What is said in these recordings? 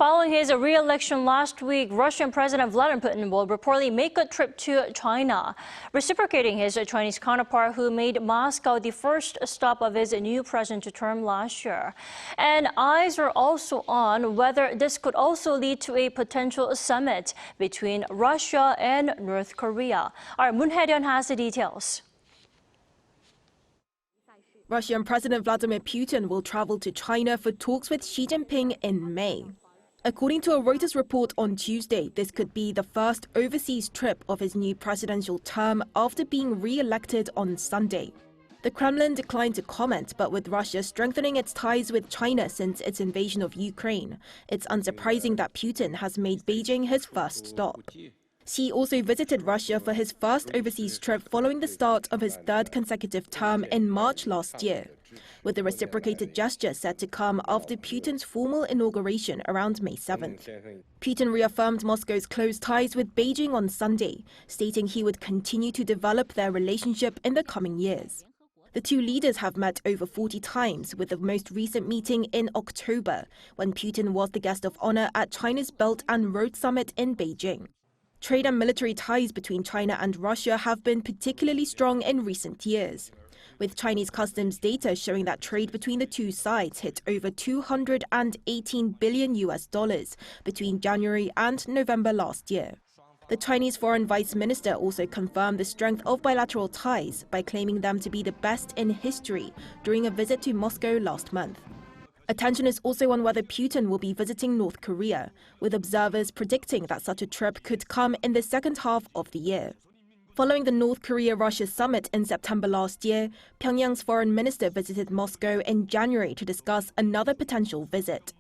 Following his re-election last week, Russian President Vladimir Putin will reportedly make a trip to China, reciprocating his Chinese counterpart who made Moscow the first stop of his new presidential term last year. And eyes are also on whether this could also lead to a potential summit between Russia and North Korea. Our Moon Hye-ryeon has the details. Russian President Vladimir Putin will travel to China for talks with Xi Jinping in May. According to a Reuters report on Tuesday, this could be the first overseas trip of his new presidential term after being re-elected on Sunday. The Kremlin declined to comment, but with Russia strengthening its ties with China since its invasion of Ukraine, it's unsurprising that Putin has made Beijing his first stop. Xi also visited Russia for his first overseas trip following the start of his third consecutive term in March last year, with the reciprocated gesture set to come after Putin's formal inauguration around May 7th. Putin reaffirmed Moscow's close ties with Beijing on Sunday, stating he would continue to develop their relationship in the coming years. The two leaders have met over 40 times, with the most recent meeting in October, when Putin was the guest of honor at China's Belt and Road Summit in Beijing. Trade and military ties between China and Russia have been particularly strong in recent years, with Chinese customs data showing that trade between the two sides hit over $218 billion between January and November last year. The Chinese Foreign Vice Minister also confirmed the strength of bilateral ties by claiming them to be the best in history during a visit to Moscow last month. Attention is also on whether Putin will be visiting North Korea, with observers predicting that such a trip could come in the second half of the year. Following the North Korea-Russia summit in September last year, Pyongyang's foreign minister visited Moscow in January to discuss another potential visit.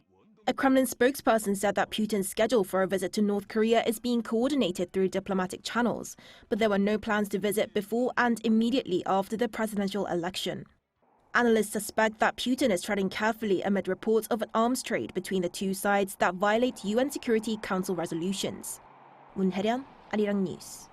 A Kremlin spokesperson said that Putin's schedule for a visit to North Korea is being coordinated through diplomatic channels, but there were no plans to visit before and immediately after the presidential election. Analysts suspect that Putin is treading carefully amid reports of an arms trade between the two sides that violate UN Security Council resolutions. Moon Hye-ryeon, Arirang News.